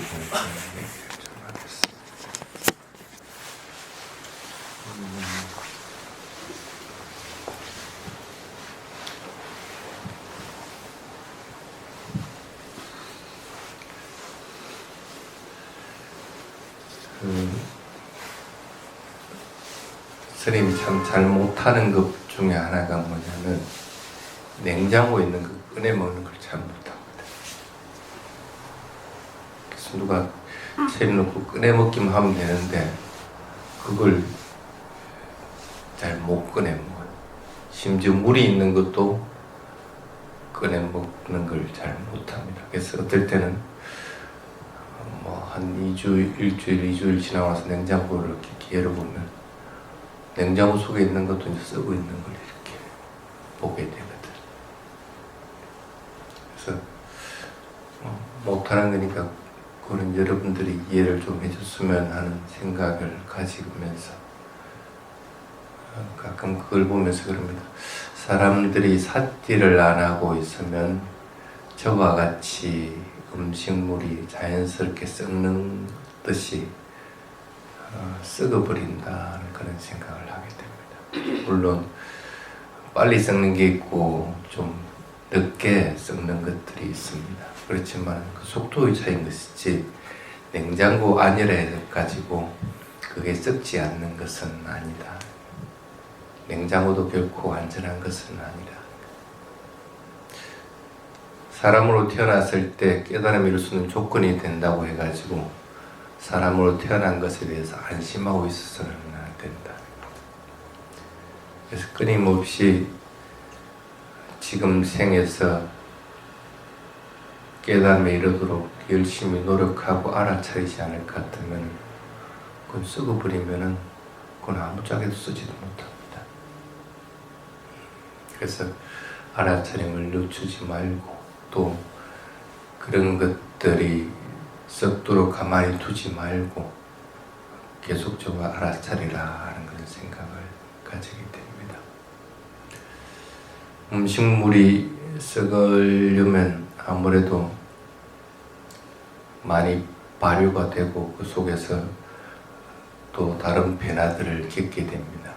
부분을 좀 얘기를 좀 하겠습니다. 스님이 참 잘 못하는 것 중에 하나가 뭐냐면 냉장고에 있는 거 꺼내 먹는 걸 잘 못합니다. 그래서 누가 채 넣고 꺼내 먹기만 하면 되는데 그걸 잘 못 꺼내 먹어요. 심지어 물이 있는 것도 꺼내 먹는 걸 잘 못합니다. 그래서 어떨 때는 한 2주, 일주일, 2주일 지나와서 냉장고를 이렇게 열어보면 냉장고 속에 있는 것도 이제 썩어 있는 걸 이렇게 보게 되거든. 그래서 못하는 거니까 그거는 여러분들이 이해를 좀 해줬으면 하는 생각을 가지면서 가끔 그걸 보면서 그럽니다. 사람들이 삿질을 안 하고 있으면 저와 같이 음식물이 자연스럽게 썩는 듯이 썩어버린다는 그런 생각을 하게 됩니다. 물론 빨리 썩는 게 있고 좀 늦게 썩는 것들이 있습니다. 그렇지만 그 속도의 차이인 것이지 냉장고 안열에 가지고 그게 썩지 않는 것은 아니다. 냉장고도 결코 안전한 것은 아니라. 사람으로 태어났을 때 깨달음을 이룰 수 있는 조건이 된다고 해가지고 사람으로 태어난 것에 대해서 안심하고 있어서는 안 된다. 그래서 끊임없이 지금 생에서 깨달음에 이르도록 열심히 노력하고 알아차리지 않을 것 같으면 그건 썩어버리면은 그건 아무짝에도 쓰지도 못합니다. 그래서 알아차림을 늦추지 말고 또 그런 것들이 썩도록 가만히 두지 말고 계속적으로 알아차리라 하는 그런 생각을 가지게 됩니다. 음식물이 썩으려면 아무래도 많이 발효가 되고 그 속에서 또 다른 변화들을 겪게 됩니다.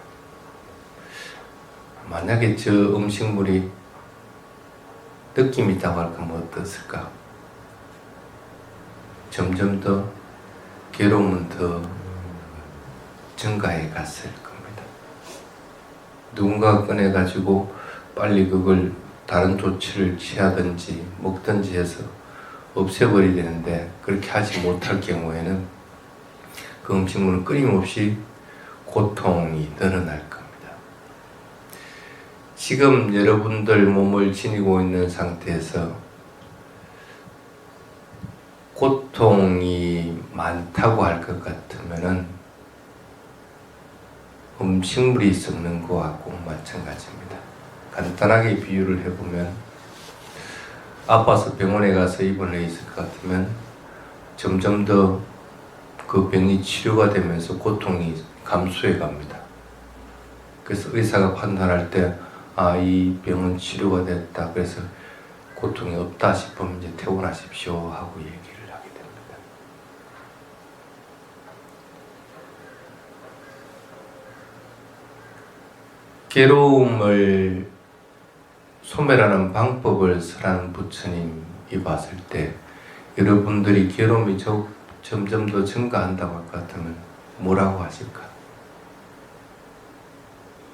만약에 저 음식물이 느낌이 있다고 할 거면 어떻을까? 점점 더 괴로움은 더 증가해 갔을 겁니다. 누군가 꺼내가지고 빨리 그걸 다른 조치를 취하든지 먹든지 해서 없애버려야 되는데 그렇게 하지 못할 경우에는 그 음식물은 끊임없이 고통이 늘어날 겁니다. 지금 여러분들 몸을 지니고 있는 상태에서 고통이 많다고 할 것 같으면은 음식물이 썩는 거와 꼭 마찬가지입니다. 간단하게 비유를 해보면 아파서 병원에 가서 입원해 있을 것 같으면 점점 더 그 병이 치료가 되면서 고통이 감소해 갑니다. 그래서 의사가 판단할 때 이 병은 치료가 됐다. 그래서 고통이 없다 싶으면 이제 퇴원하십시오 하고 얘기를 하게 됩니다. 괴로움을 소멸하는 방법을 설하는 부처님이 봤을 때 여러분들이 괴로움이 점점 더 증가한다고 할 것 같으면 뭐라고 하실까?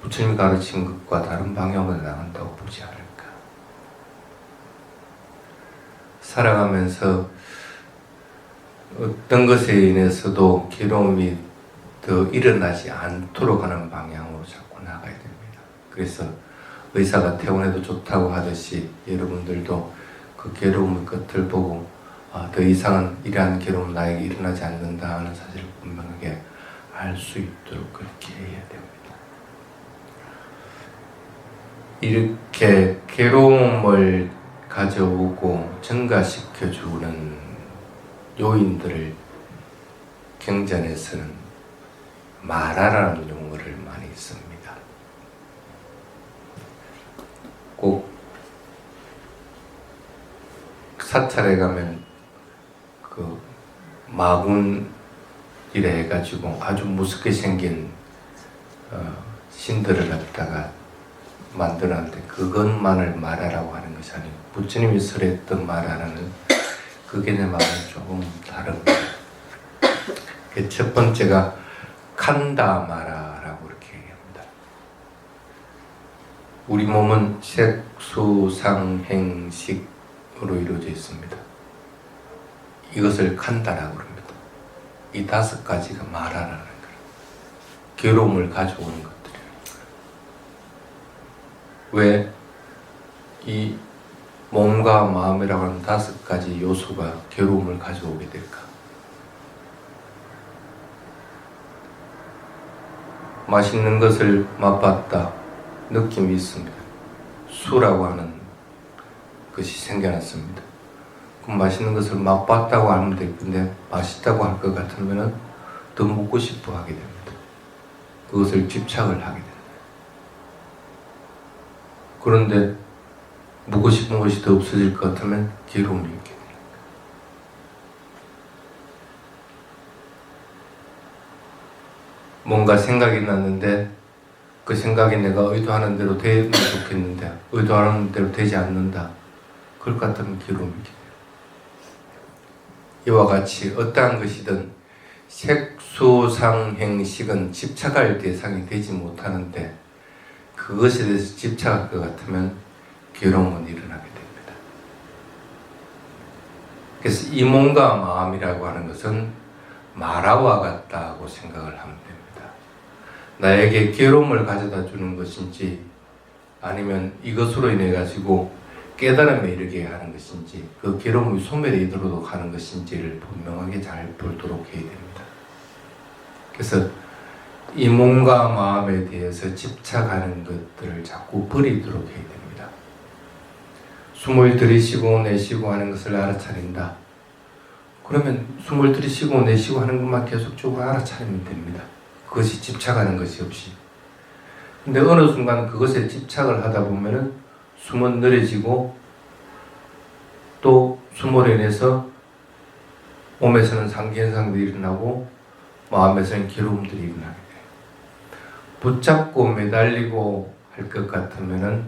부처님이 가르친 것과 다른 방향으로 나간다고 보지 않을까? 살아가면서 어떤 것에 인해서도 괴로움이 더 일어나지 않도록 하는 방향으로 자꾸 나가야 됩니다. 그래서 의사가 퇴원해도 좋다고 하듯이 여러분들도 그 괴로움의 끝을 보고 더 이상은 이러한 괴로움 나에게 일어나지 않는다 하는 사실을 분명하게 알 수 있도록 그렇게 해야 됩니다. 이렇게 괴로움을 가져오고 증가시켜주는 요인들을 경전에서는 마라라는 용어를 많이 씁니다. 꼭 사찰에 가면 그 마군이라 해가지고 아주 무섭게 생긴 신들을 갖다가 만들었는데 그것만을 말하라고 하는 것이 아니고 부처님이 설했던 말하는 그 개념하고는 조금 다릅니다. 첫 번째가 칸다마라라고 이렇게 얘기합니다. 우리 몸은 색수상행식으로 이루어져 있습니다. 이것을 칸다라고 합니다. 이 5가지가 말하라는 거예요. 괴로움을 가져오는 것들이에요. 왜 이 몸과 마음이라고 하는 5가지 요소가 괴로움을 가져오게 될까? 맛있는 것을 맛봤다. 느낌이 있습니다. 수라고 하는 것이 생겨났습니다. 그럼 맛있는 것을 맛봤다고 하면 될 건데 맛있다고 할 것 같으면 더 먹고 싶어 하게 됩니다. 그것을 집착을 하게 됩니다. 그런데 먹고 싶은 것이 더 없어질 것 같으면 괴로움이 있게 됩니다. 뭔가 생각이 났는데 그 생각이 내가 의도하는 대로 되면 좋겠는데 의도하는 대로 되지 않는다. 그럴 것 같으면 괴로움이 있게 돼요. 이와 같이 어떠한 것이든 색수상행식은 집착할 대상이 되지 못하는데 그것에 대해서 집착할 것 같으면 괴로움은 일어나게 됩니다. 그래서 이 몸과 마음이라고 하는 것은 마라와 같다고 생각을 하면 됩니다. 나에게 괴로움을 가져다 주는 것인지 아니면 이것으로 인해 가지고 깨달음에 이르게 하는 것인지 그 괴로움이 소멸에 이르도록 하는 것인지를 분명하게 잘 보도록 해야 됩니다. 그래서 이 몸과 마음에 대해서 집착하는 것들을 자꾸 버리도록 해야 됩니다. 숨을 들이쉬고 내쉬고 하는 것을 알아차린다. 그러면 숨을 들이쉬고 내쉬고 하는 것만 계속적으로 알아차리면 됩니다. 그것이 집착하는 것이 없이. 근데 어느 순간 그것에 집착을 하다 보면은 숨은 느려지고 또 숨으로 인해서 몸에서는 상기현상들이 일어나고 마음에서는 괴로움들이 일어나게 돼요. 붙잡고 매달리고 할 것 같으면은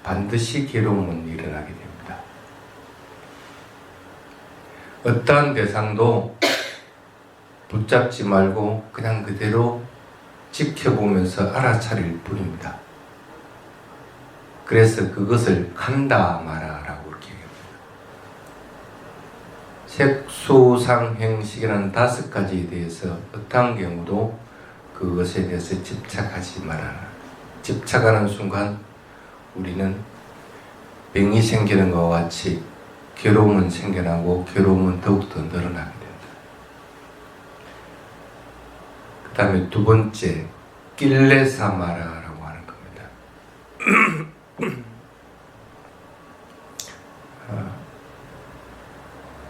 반드시 괴로움은 일어나게 됩니다. 어떠한 대상도 붙잡지 말고 그냥 그대로 지켜보면서 알아차릴 뿐입니다. 그래서 그것을 칸다 마라라고 이렇게 얘기합니다. 색수상행식이라는 5가지에 대해서 어떠한 경우도 그것에 대해서 집착하지 말아라. 집착하는 순간 우리는 병이 생기는 것과 같이 괴로움은 생겨나고 괴로움은 더욱더 늘어나게 됩니다. 그 다음에 2번째 낄레사마라라고 하는 겁니다.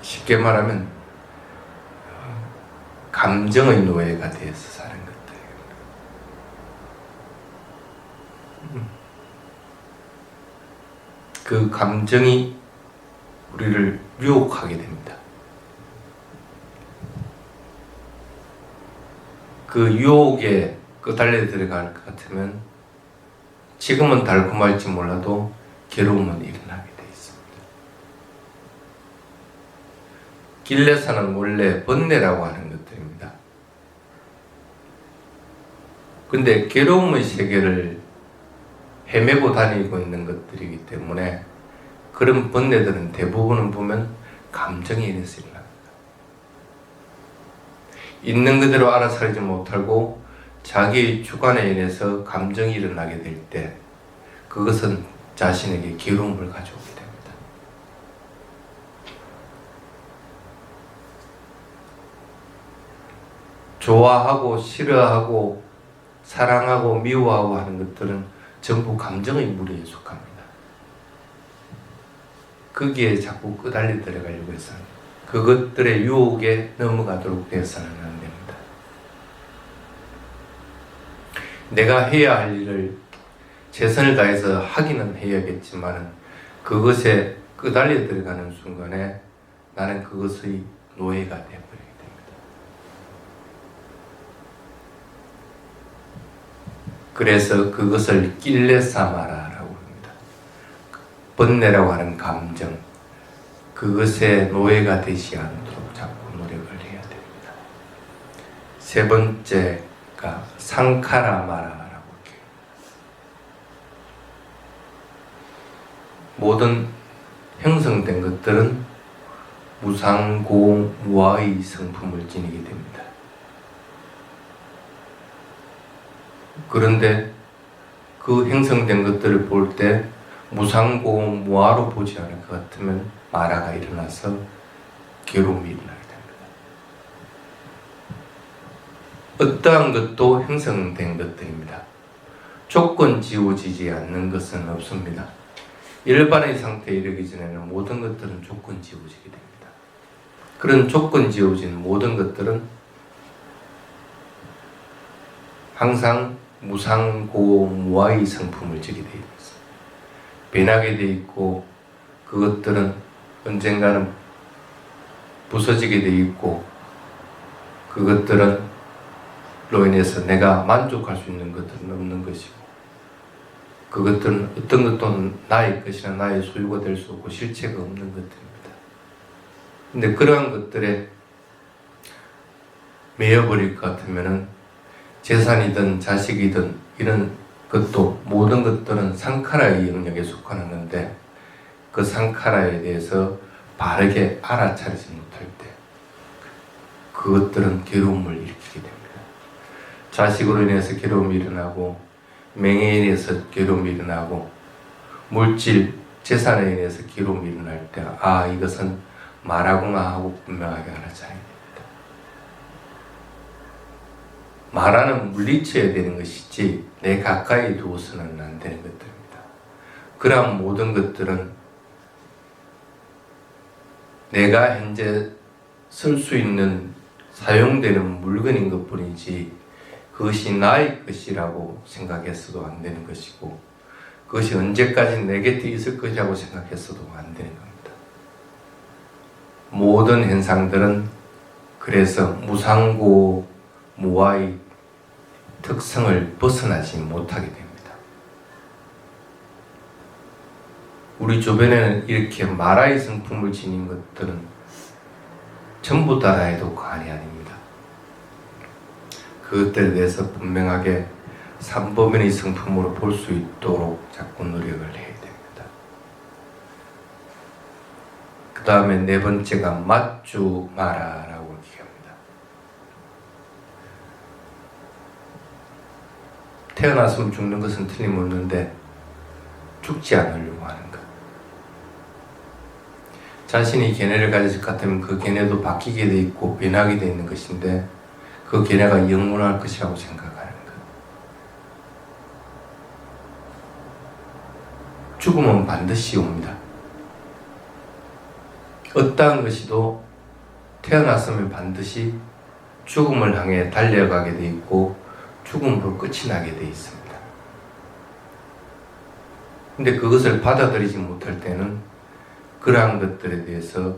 쉽게 말하면 감정의 노예가 되어서 사는 것들이에요. 그 감정이 우리를 유혹하게 됩니다. 그 유혹에 끄달려 들어갈 것 같으면 지금은 달콤할지 몰라도 괴로움은 일어나게 돼 있습니다. 길레사는 원래 번뇌라고 하는 것들입니다. 근데 괴로움의 세계를 헤매고 다니고 있는 것들이기 때문에 그런 번뇌들은 대부분은 보면 감정에 인해서 일어납니다. 있는 그대로 알아차리지 못하고 자기의 주관에 인해서 감정이 일어나게 될 때 그것은 자신에게 괴로움을 가져오게 됩니다. 좋아하고 싫어하고 사랑하고 미워하고 하는 것들은 전부 감정의 무리에 속합니다. 거기에 자꾸 끄달려 들어가려고 해서는 그것들의 유혹에 넘어가도록 되어서는 안 됩니다. 내가 해야 할 일을 최선을 다해서 하기는 해야겠지만 그것에 끄달려 들어가는 순간에 나는 그것의 노예가 되어버리게 됩니다. 그래서 그것을 낄레사마라라고 합니다. 번뇌라고 하는 감정, 그것의 노예가 되지 않도록 자꾸 노력을 해야 됩니다. 세 번째가 상카라마라라고 해요. 모든 형성된 것들은 무상고무아의 성품을 지니게 됩니다. 그런데 그 형성된 것들을 볼 때 무상고무아로 보지 않을 것 같으면 마라가 일어나서 괴로움이 일어나게 됩니다. 어떠한 것도 형성된 것들입니다. 조건 지워지지 않는 것은 없습니다. 일반의 상태에 이르기 전에는 모든 것들은 조건 지워지게 됩니다. 그런 조건 지워진 모든 것들은 항상 무상고무아의 성품을 지게 되어 있습니다. 변하게 되어 있고 그것들은 언젠가는 부서지게 되어 있고 그것들은 로 인해서 내가 만족할 수 있는 것들은 없는 것이고 그것들은 어떤 것도 나의 것이나 나의 소유가 될 수 없고 실체가 없는 것들입니다. 근데 그러한 것들에 매여버릴 것 같으면은 재산이든 자식이든 이런 것도 모든 것들은 상카라의 영역에 속하는 건데 그 상카라에 대해서 바르게 알아차리지 못할 때 그것들은 괴로움을 일으키게 됩니다. 자식으로 인해서 괴로움이 일어나고 명예에 인해서 괴로움이 일어나고 물질, 재산에 인해서 괴로움이 일어날 때 이것은 마라구나 하고 분명하게 알아차려야 됩니다. 마라는 물리쳐야 되는 것이지 내 가까이 두어서는 안 되는 것들입니다. 그러한 모든 것들은 내가 현재 쓸 수 있는 사용되는 물건인 것뿐이지 그것이 나의 것이라고 생각했어도 안 되는 것이고 그것이 언제까지 내 곁에 있을 것이라고 생각했어도 안 되는 겁니다. 모든 현상들은 그래서 무상고무아의 특성을 벗어나지 못하게 됩니다. 우리 주변에는 이렇게 마라의 성품을 지닌 것들은 전부 다 해도 과언이 아닙니다. 그것들에 대해서 분명하게 삼보면의 성품으로 볼 수 있도록 자꾸 노력을 해야 됩니다. 그 다음에 네 번째가 마쭈마라라고 얘기합니다. 태어났으면 죽는 것은 틀림없는데 죽지 않으려고 하는 것. 자신이 견해를 가질 것 같으면 그 견해도 바뀌게 돼 있고 변하게 돼 있는 것인데 그 견해가 영원할 것이라고 생각하는 것. 죽음은 반드시 옵니다. 어떠한 것이도 태어났으면 반드시 죽음을 향해 달려가게 돼 있고 죽음으로 끝이 나게 돼 있습니다. 근데 그것을 받아들이지 못할 때는 그러한 것들에 대해서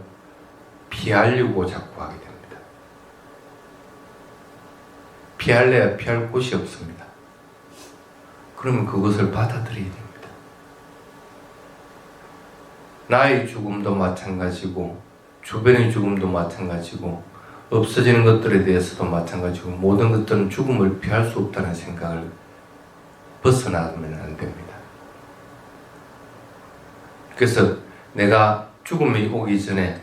피하려고 자꾸 하게 됩니다. 피할래야 피할 곳이 없습니다. 그러면 그것을 받아들여야 됩니다. 나의 죽음도 마찬가지고 주변의 죽음도 마찬가지고 없어지는 것들에 대해서도 마찬가지고 모든 것들은 죽음을 피할 수 없다는 생각을 벗어나면 안 됩니다. 그래서 내가 죽음이 오기 전에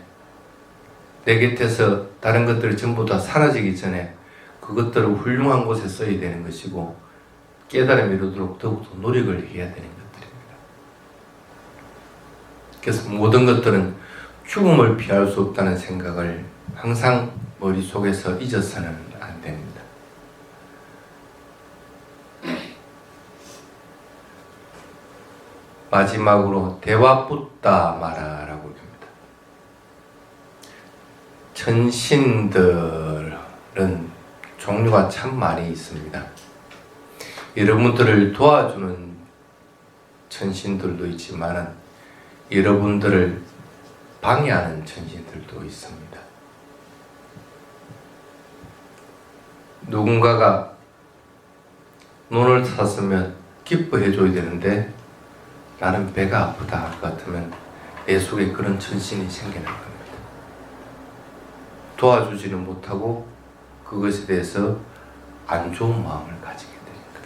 내 곁에서 다른 것들이 전부 다 사라지기 전에 그것들을 훌륭한 곳에 써야 되는 것이고 깨달음이 이루도록 더욱더 노력을 해야 되는 것들입니다. 그래서 모든 것들은 죽음을 피할 수 없다는 생각을 항상 머릿속에서 잊어서는 안 됩니다. 마지막으로 대와뿌따마라라고 합니다. 천신들은 종류가 참 많이 있습니다. 여러분들을 도와주는 천신들도 있지만 여러분들을 방해하는 천신들도 있습니다. 누군가가 논을 샀으면 기뻐해 줘야 되는데 나는 배가 아프다 할 것 같으면 내 속에 그런 전신이 생겨날 겁니다. 도와주지는 못하고 그것에 대해서 안 좋은 마음을 가지게 됩니다.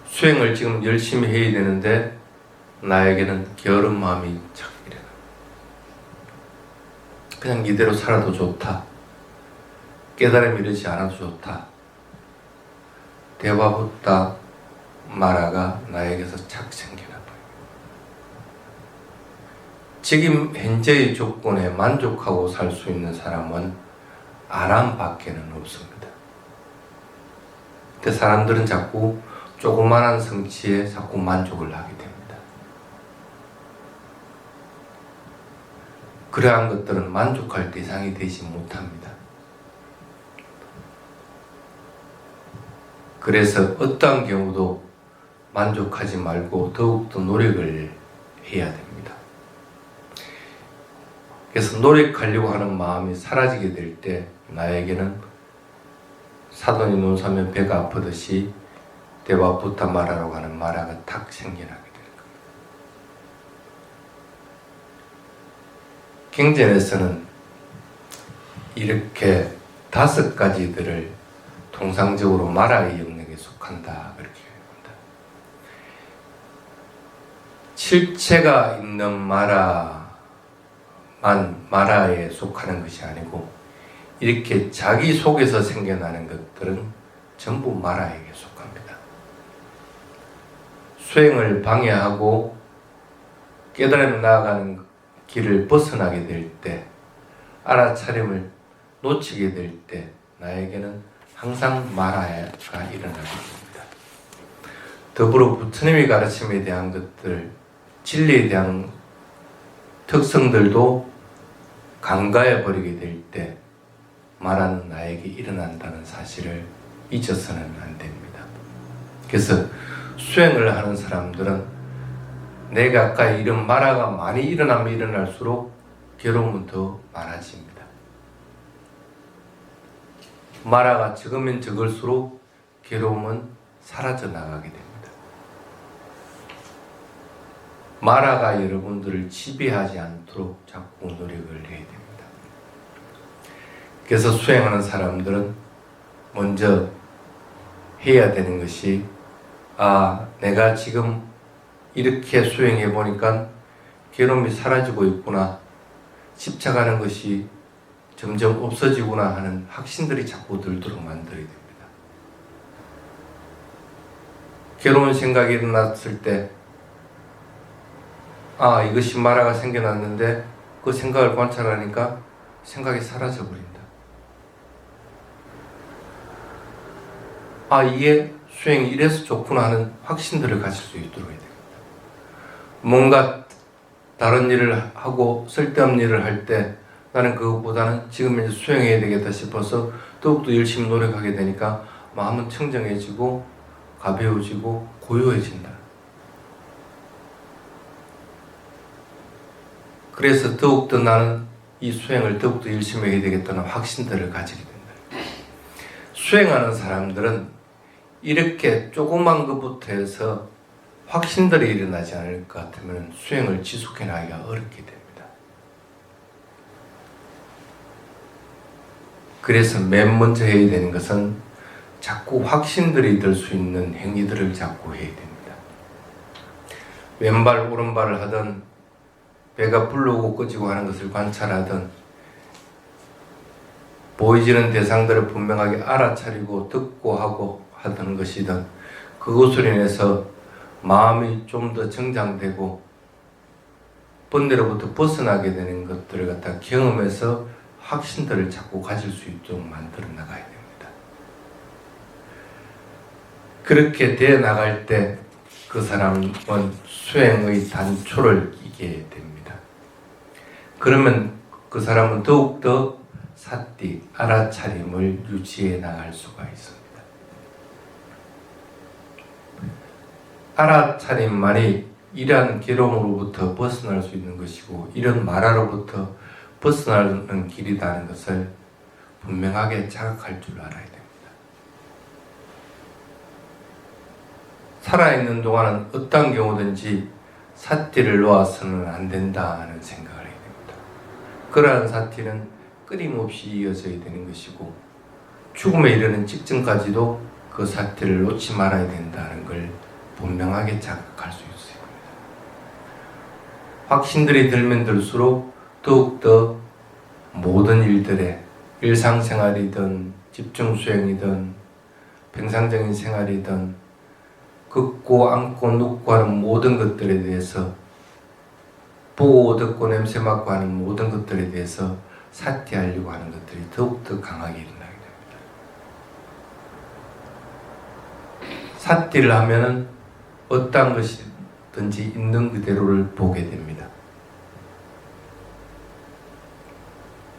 수행을 지금 열심히 해야 되는데 나에게는 게으른 마음이 자꾸 일어나. 그냥 이대로 살아도 좋다. 깨달음이 이르지 않아도 좋다. 대화부터 마라가 나에게서 착 생겨나 봐요. 지금 현재의 조건에 만족하고 살 수 있는 사람은 아람 밖에는 없습니다. 근데 사람들은 자꾸 조그만한 성취에 자꾸 만족을 하게 됩니다. 그러한 것들은 만족할 대상이 되지 못합니다. 그래서 어떠한 경우도 만족하지 말고 더욱더 노력을 해야 됩니다. 그래서 노력하려고 하는 마음이 사라지게 될 때 나에게는 사돈이 눈 사면 배가 아프듯이 대화부터 말하라고 하는 마라가 탁 생겨나게 될 겁니다. 경전에서는 이렇게 5가지들을 통상적으로 마라의 영역에 속한다 그렇게 합니다. 실체가 있는 마라만 마라에 속하는 것이 아니고 이렇게 자기 속에서 생겨나는 것들은 전부 마라에게 속합니다. 수행을 방해하고 깨달음에 나아가는 길을 벗어나게 될 때, 알아차림을 놓치게 될 때 나에게는 항상 마라가 일어나게 됩니다. 더불어 부처님의 가르침에 대한 것들, 진리에 대한 특성들도 간과해 버리게 될 때 마라는 나에게 일어난다는 사실을 잊어서는 안 됩니다. 그래서 수행을 하는 사람들은 내가 아까 이런 마라가 많이 일어나면 일어날수록 괴로움은 더 많아집니다. 마라가 적으면 적을수록 괴로움은 사라져 나가게 됩니다. 마라가 여러분들을 지배하지 않도록 자꾸 노력을 해야 됩니다. 그래서 수행하는 사람들은 먼저 해야 되는 것이 내가 지금 이렇게 수행해 보니까 괴로움이 사라지고 있구나, 집착하는 것이 점점 없어지구나 하는 확신들이 자꾸 들도록 만들어야 됩니다. 괴로운 생각이 일어났을 때 이것이 마라가 생겨났는데 그 생각을 관찰하니까 생각이 사라져버린다. 이게 수행이 이래서 좋구나 하는 확신들을 가질 수 있도록 해야 됩니다. 뭔가 다른 일을 하고 쓸데없는 일을 할 때 나는 그것보다는 지금 이제 수행해야 되겠다 싶어서 더욱더 열심히 노력하게 되니까 마음은 청정해지고 가벼워지고 고요해진다. 그래서 더욱더 나는 이 수행을 더욱더 열심히 해야 되겠다는 확신들을 가지게 된다. 수행하는 사람들은 이렇게 조그만 것부터 해서 확신들이 일어나지 않을 것 같으면 수행을 지속해 나가기가 어렵게 됩니다. 그래서 맨 먼저 해야 되는 것은 자꾸 확신들이 들 수 있는 행위들을 자꾸 해야 됩니다. 왼발 오른발을 하든 배가 불르고 꺼지고 하는 것을 관찰하든 보이지는 대상들을 분명하게 알아차리고 듣고 하고 하던 것이든 그것으로 인해서 마음이 좀 더 정장되고 번뇌로부터 벗어나게 되는 것들을 갖다 경험해서 확신들을 자꾸 가질 수 있도록 만들어 나가야 됩니다. 그렇게 돼 나갈 때 그 사람은 수행의 단초를 이게 됩니다. 그러면 그 사람은 더욱더 사띠, 알아차림을 유지해 나갈 수가 있습니다. 알아차림만이 이러한 괴로움으로부터 벗어날 수 있는 것이고 이런 마라로부터 벗어나는 길이라는 것을 분명하게 자각할 줄 알아야 됩니다. 살아있는 동안은 어떤 경우든지 삿띠를 놓아서는 안 된다는 생각을 해야 됩니다. 그러한 삿띠는 끊임없이 이어져야 되는 것이고 죽음에 이르는 직전까지도 그 삿띠를 놓지 말아야 된다는 걸 분명하게 자각할 수 있어요. 확신들이 들면 들수록 더욱더 모든 일들에 일상생활이든 집중수행이든 평상적인 생활이든 긋고 안고 눕고 하는 모든 것들에 대해서 보고 듣고 냄새 맡고 하는 모든 것들에 대해서 삿띠하려고 하는 것들이 더욱더 강하게 일어나게 됩니다. 삿띠를 하면은 어떠한 것이든지 있는 그대로를 보게 됩니다.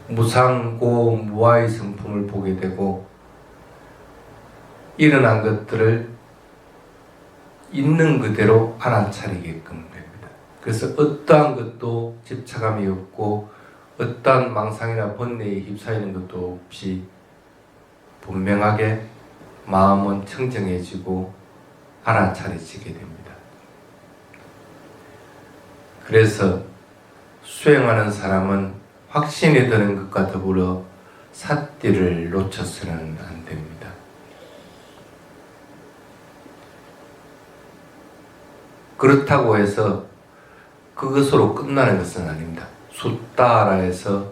무상고 무아의 성품을 보게 되고 일어난 것들을 있는 그대로 알아차리게끔 됩니다. 그래서 어떠한 것도 집착감이 없고 어떠한 망상이나 번뇌에 휩싸이는 것도 없이 분명하게 마음은 청정해지고 알아차려지게 됩니다. 그래서 수행하는 사람은 확신이 드는 것과 더불어 삿띠를 놓쳐서는 안 됩니다. 그렇다고 해서 그것으로 끝나는 것은 아닙니다. 숫다라 해서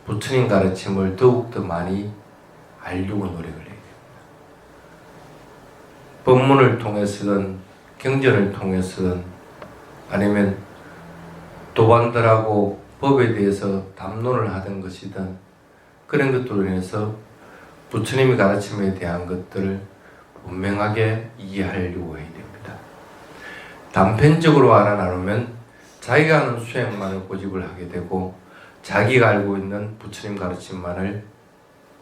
부처님 가르침을 더욱더 많이 알려고 노력을 해야 됩니다. 법문을 통해서든 경전을 통해서든 아니면 도반들하고 법에 대해서 담론을 하던 것이든 그런 것들로 인해서 부처님의 가르침에 대한 것들을 분명하게 이해하려고 해야 됩니다. 단편적으로 알아나누면 자기가 하는 수행만을 고집을 하게 되고 자기가 알고 있는 부처님 가르침만을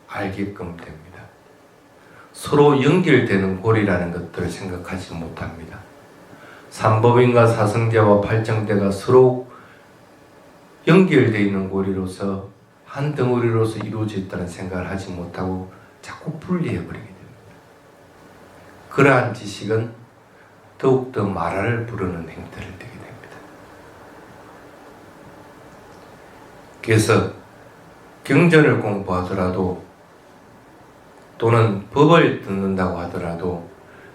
알게끔 됩니다. 서로 연결되는 고리라는 것들을 생각하지 못합니다. 삼법인과 사성제와 팔정대가 서로 연결되어 있는 고리로서 한 덩어리로서 이루어져 있다는 생각을 하지 못하고 자꾸 분리해버리게 됩니다. 그러한 지식은 더욱더 마라를 부르는 행태를 띠게 됩니다. 그래서 경전을 공부하더라도 또는 법을 듣는다고 하더라도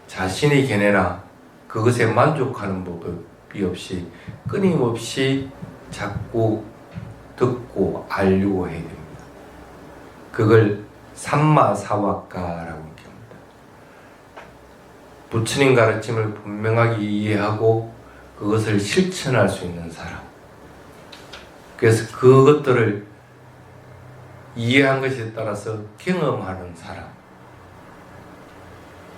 자신의 견해나 그것에 만족하는 법이 없이 끊임없이 자꾸 듣고 알려고 해야 됩니다. 그걸 삼마사와가라고 합니다. 부처님 가르침을 분명하게 이해하고 그것을 실천할 수 있는 사람. 그래서 그것들을 이해한 것에 따라서 경험하는 사람.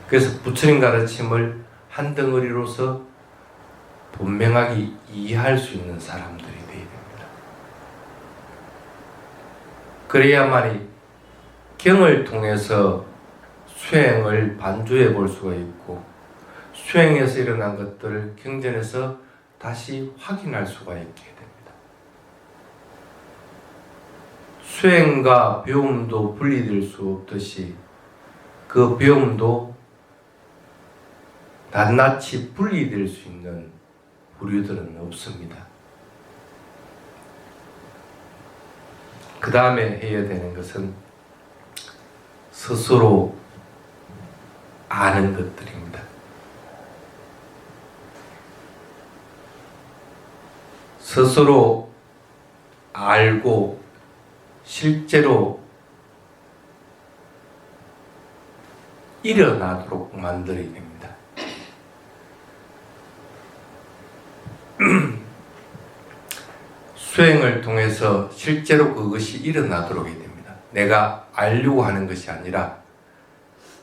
그래서 부처님 가르침을 한 덩어리로서 분명하게 이해할 수 있는 사람들이 되어야 됩니다. 그래야만이 경을 통해서 수행을 반주해 볼 수가 있고 수행에서 일어난 것들을 경전에서 다시 확인할 수가 있게 됩니다. 수행과 배움도 분리될 수 없듯이 그 배움도 낱낱이 분리될 수 있는 부류들은 없습니다. 그 다음에 해야 되는 것은 스스로 아는 것들입니다. 스스로 알고 실제로 일어나도록 만들어야 됩니다. 수행을 통해서 실제로 그것이 일어나도록 해야 됩니다. 내가 알려고 하는 것이 아니라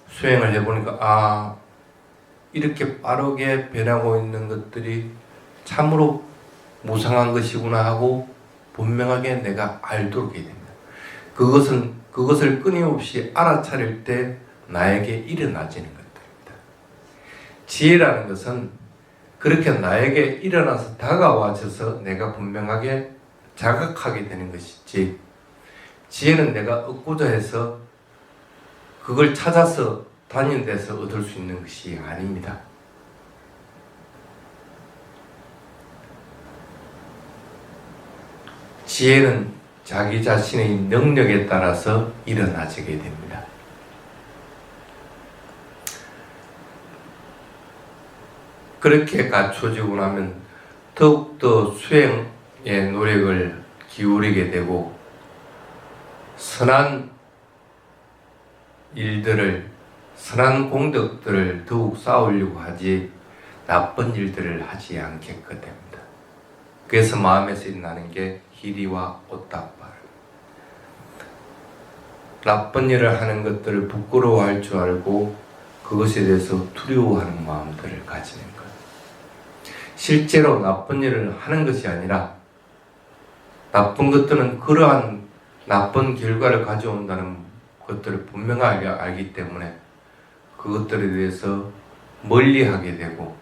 수행을 해보니까 이렇게 빠르게 변하고 있는 것들이 참으로 무상한 것이구나 하고 분명하게 내가 알도록 해야 됩니다. 그것을 끊임없이 알아차릴 때 나에게 일어나지는 것들입니다. 지혜라는 것은 그렇게 나에게 일어나서 다가와져서 내가 분명하게 자각하게 되는 것이지 지혜는 내가 얻고자 해서 그걸 찾아서 다니는 데서 얻을 수 있는 것이 아닙니다. 지혜는 자기 자신의 능력에 따라서 일어나지게 됩니다. 그렇게 갖춰지고 나면 더욱더 수행의 노력을 기울이게 되고 선한 일들을, 선한 공덕들을 더욱 쌓으려고 하지 나쁜 일들을 하지 않게끔 됩니다. 그래서 마음에서 일어나는 게 희리와 오따빠. 나쁜 일을 하는 것들을 부끄러워할 줄 알고 그것에 대해서 두려워하는 마음들을 가지는 것. 실제로 나쁜 일을 하는 것이 아니라 나쁜 것들은 그러한 나쁜 결과를 가져온다는 것들을 분명하게 알기 때문에 그것들에 대해서 멀리하게 되고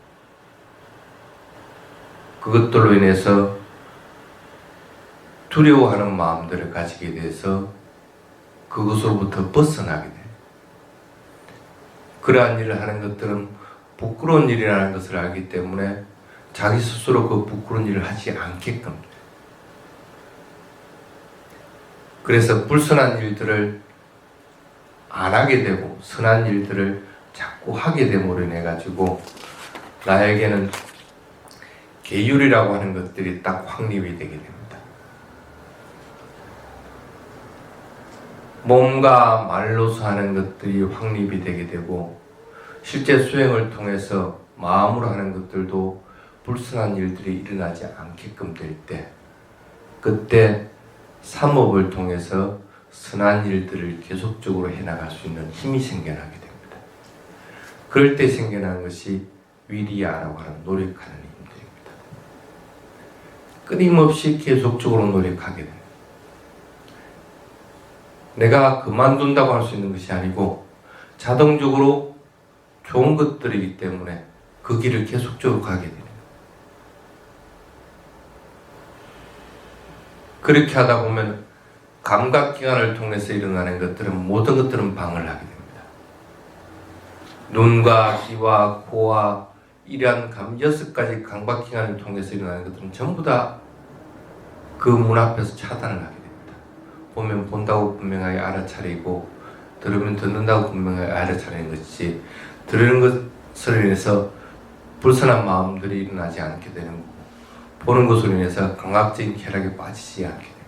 그것들로 인해서 두려워하는 마음들을 가지게 돼서 그것으로부터 벗어나게 돼요. 그러한 일을 하는 것들은 부끄러운 일이라는 것을 알기 때문에 자기 스스로 그 부끄러운 일을 하지 않게끔. 그래서 불선한 일들을 안 하게 되고 선한 일들을 자꾸 하게 됨으로 인해 가지고 나에게는 계율이라고 하는 것들이 딱 확립이 되게 됩니다. 몸과 말로서 하는 것들이 확립이 되게 되고 실제 수행을 통해서 마음으로 하는 것들도 불선한 일들이 일어나지 않게끔 될 때 그때 삼업을 통해서 선한 일들을 계속적으로 해나갈 수 있는 힘이 생겨나게 됩니다. 그럴 때 생겨나는 것이 위리야라고 하는 노력하는 힘들입니다. 끊임없이 계속적으로 노력하게 됩니다. 내가 그만둔다고 할 수 있는 것이 아니고 자동적으로 좋은 것들이기 때문에 그 길을 계속적으로 가게 됩니다. 그렇게 하다 보면 감각기관을 통해서 일어나는 것들은 모든 것들은 방을 하게 됩니다. 눈과 귀와 코와 이러한 6가지 감각기관을 통해서 일어나는 것들은 전부 다 그 문 앞에서 차단을 하게 됩니다. 보면 본다고 분명하게 알아차리고 들으면 듣는다고 분명하게 알아차리는 것이지 들으는 것을 인해서 불선한 마음들이 일어나지 않게 되는 거고 보는 것으로 인해서 감각적인 쾌락에 빠지지 않게 됩니다.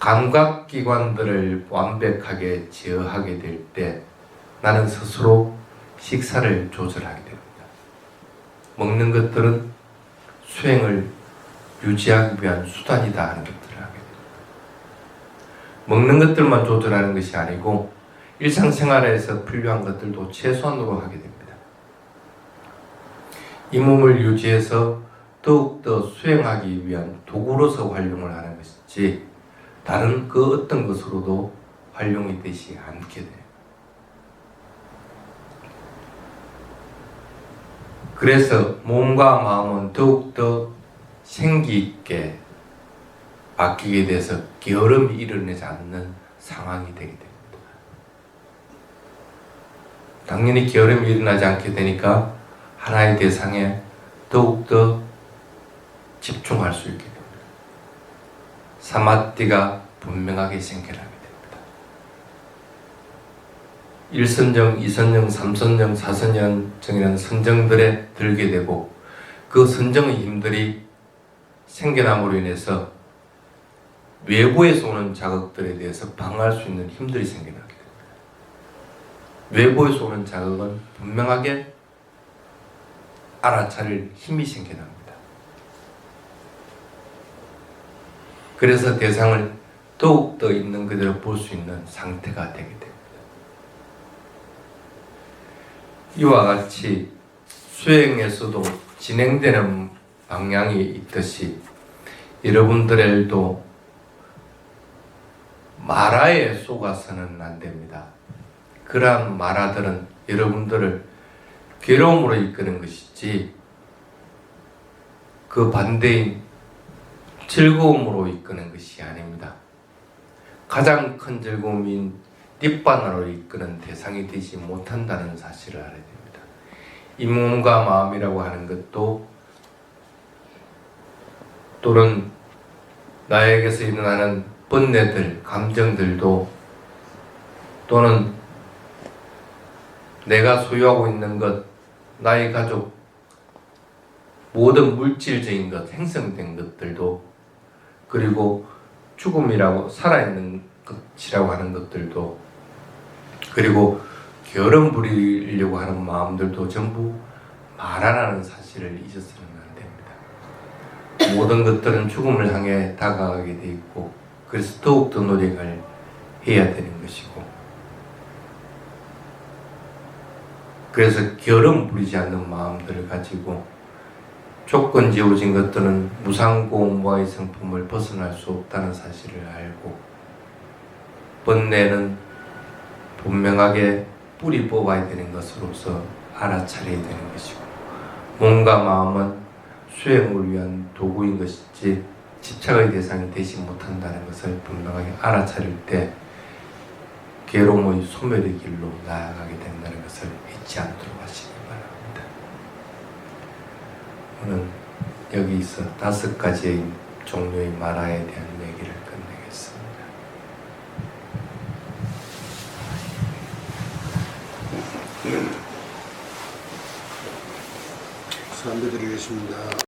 감각기관들을 완벽하게 제어하게 될 때 나는 스스로 식사를 조절하게 됩니다. 먹는 것들은 수행을 유지하기 위한 수단이다 하는 것들을 하게 됩니다. 먹는 것들만 조절하는 것이 아니고 일상생활에서 필요한 것들도 최소한으로 하게 됩니다. 이 몸을 유지해서 더욱더 수행하기 위한 도구로서 활용을 하는 것이지 다른 그 어떤 것으로도 활용이 되지 않게 돼요. 그래서 몸과 마음은 더욱더 생기 있게 바뀌게 돼서 게으름이 일어나지 않는 상황이 되게 됩니다. 당연히 게으름이 일어나지 않게 되니까 하나의 대상에 더욱더 집중할 수 있게 됩니다. 사마띠가 분명하게 생겨나게 됩니다. 1선정, 2선정, 3선정, 4선정이라는 선정들에 들게 되고 그 선정의 힘들이 생겨남으로 인해서 외부에서 오는 자극들에 대해서 방어할 수 있는 힘들이 생겨나게 됩니다. 외부에서 오는 자극은 분명하게 알아차릴 힘이 생겨납니다. 그래서 대상을 더욱더 있는 그대로 볼 수 있는 상태가 되게 됩니다. 이와 같이 수행에서도 진행되는 방향이 있듯이 여러분들도 마라에 속아서는 안 됩니다. 그러한 마라들은 여러분들을 괴로움으로 이끄는 것이지 그 반대인 즐거움으로 이끄는 것이 아닙니다. 가장 큰 즐거움인 뒷바나로 이끄는 대상이 되지 못한다는 사실을 알아야 됩니다. 이 몸과 마음이라고 하는 것도 또는 나에게서 일어나는 번뇌들, 감정들도 또는 내가 소유하고 있는 것, 나의 가족, 모든 물질적인 것, 형성된 것들도 그리고 죽음이라고 살아있는 것이라고 하는 것들도 그리고 결혼 부리려고 하는 마음들도 전부 말하라는 사실을 잊어서는 안 됩니다. 모든 것들은 죽음을 향해 다가가게 돼 있고 그래서 더욱더 노력을 해야 되는 것이고 그래서 결혼 부리지 않는 마음들을 가지고 조건 지어진 것들은 무상고무와의 상품을 벗어날 수 없다는 사실을 알고 번뇌는 분명하게 뿌리 뽑아야 되는 것으로서 알아차려야 되는 것이고 몸과 마음은 수행을 위한 도구인 것이지 집착의 대상이 되지 못한다는 것을 분명하게 알아차릴 때 괴로움의 소멸의 길로 나아가게 된다는 것을 잊지 않도록 하시기 바랍니다. 오늘 여기서 5가지의 종류의 만화에 대한 얘기를 끝내겠습니다. 감사드리겠습니다.